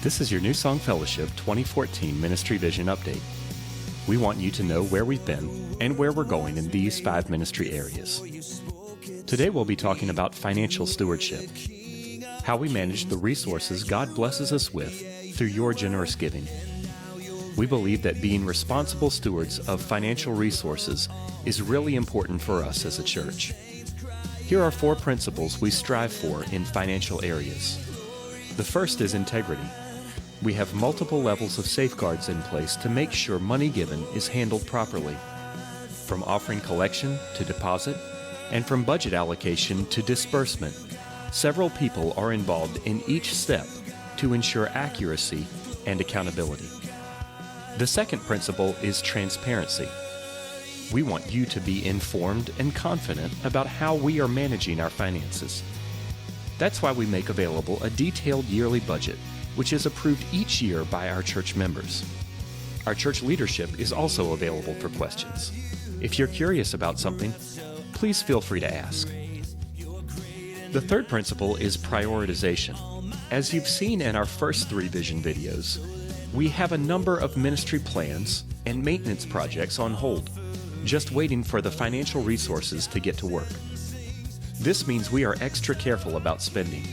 This is your New Song Fellowship 2014 Ministry Vision Update. We want you to know where we've been and where we're going in these 5 ministry areas. Today we'll be talking about financial stewardship, how we manage the resources God blesses us with through your generous giving. We believe that being responsible stewards of financial resources is really important for us as a church. Here are 4 principles we strive for in financial areas. The first is integrity. We have multiple levels of safeguards in place to make sure money given is handled properly. From offering collection to deposit, and from budget allocation to disbursement, several people are involved in each step to ensure accuracy and accountability. The second principle is transparency. We want you to be informed and confident about how we are managing our finances. That's why we make available a detailed yearly budget, which is approved each year by our church members. Our church leadership is also available for questions. If you're curious about something, please feel free to ask. The third principle is prioritization. As you've seen in our first 3 vision videos, we have a number of ministry plans and maintenance projects on hold, just waiting for the financial resources to get to work. This means we are extra careful about spending.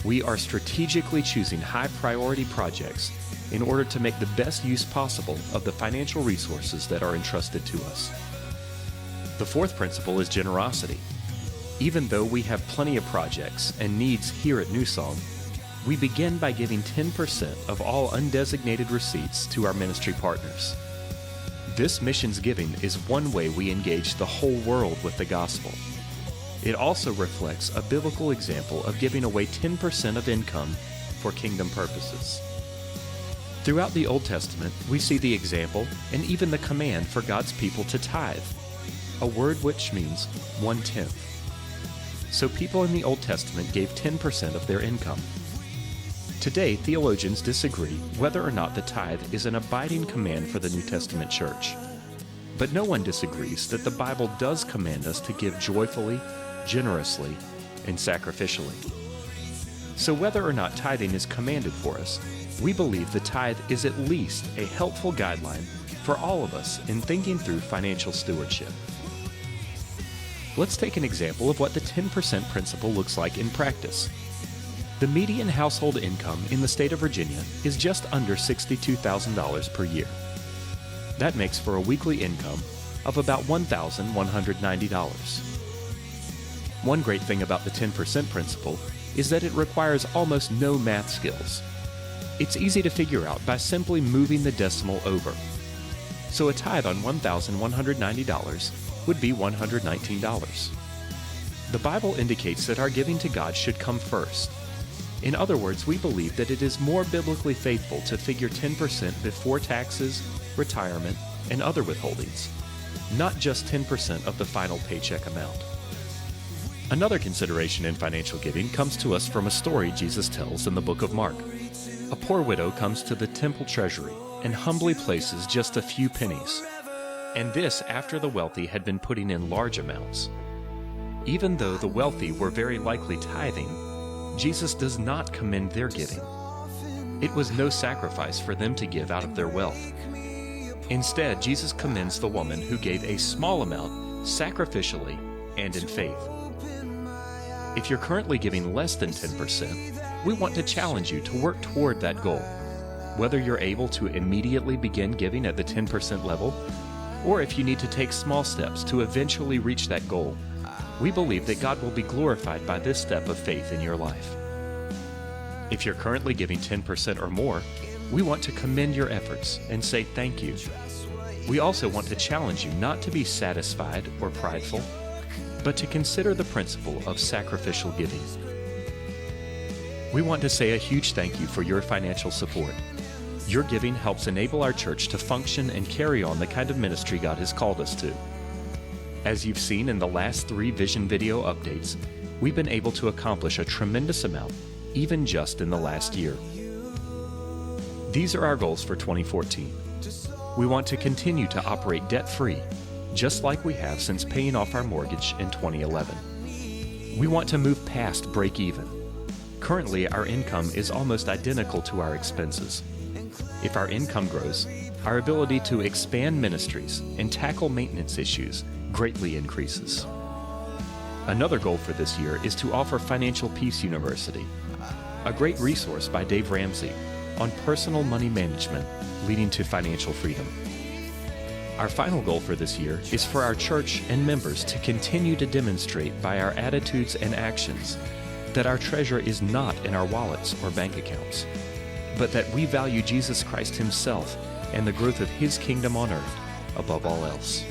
We are strategically choosing high-priority projects in order to make the best use possible of the financial resources that are entrusted to us. The fourth principle is generosity. Even though we have plenty of projects and needs here at New Song, we begin by giving 10% of all undesignated receipts to our ministry partners. This missions giving is one way we engage the whole world with the gospel. It also reflects a biblical example of giving away 10% of income for kingdom purposes. Throughout the Old Testament, we see the example and even the command for God's people to tithe, a word which means 1/10. So people in the Old Testament gave 10% of their income. Today, theologians disagree whether or not the tithe is an abiding command for the New Testament church. But no one disagrees that the Bible does command us to give joyfully, generously, and sacrificially. So whether or not tithing is commanded for us, we believe the tithe is at least a helpful guideline for all of us in thinking through financial stewardship. Let's take an example of what the 10% principle looks like in practice. The median household income in the state of Virginia is just under $62,000 per year. That makes for a weekly income of about $1,190. One great thing about the 10% principle is that it requires almost no math skills. It's easy to figure out by simply moving the decimal over. So a tithe on $1,190 would be $119. The Bible indicates that our giving to God should come first. In other words, we believe that it is more biblically faithful to figure 10% before taxes, retirement, and other withholdings, not just 10% of the final paycheck amount. Another consideration in financial giving comes to us from a story Jesus tells in the book of Mark. A poor widow comes to the temple treasury and humbly places just a few pennies, and this after the wealthy had been putting in large amounts. Even though the wealthy were very likely tithing, Jesus does not commend their giving. It was no sacrifice for them to give out of their wealth. Instead, Jesus commends the woman who gave a small amount sacrificially and in faith. If you're currently giving less than 10%, we want to challenge you to work toward that goal. Whether you're able to immediately begin giving at the 10% level, or if you need to take small steps to eventually reach that goal, we believe that God will be glorified by this step of faith in your life. If you're currently giving 10% or more, we want to commend your efforts and say thank you. We also want to challenge you not to be satisfied or prideful, but to consider the principle of sacrificial giving. We want to say a huge thank you for your financial support. Your giving helps enable our church to function and carry on the kind of ministry God has called us to. As you've seen in the last 3 vision video updates, we've been able to accomplish a tremendous amount, even just in the last year. These are our goals for 2014. We want to continue to operate debt-free, just like we have since paying off our mortgage in 2011. We want to move past break-even. Currently, our income is almost identical to our expenses. If our income grows, our ability to expand ministries and tackle maintenance issues greatly increases. Another goal for this year is to offer Financial Peace University, a great resource by Dave Ramsey on personal money management leading to financial freedom. Our final goal for this year is for our church and members to continue to demonstrate by our attitudes and actions that our treasure is not in our wallets or bank accounts, but that we value Jesus Christ Himself and the growth of His kingdom on earth above all else.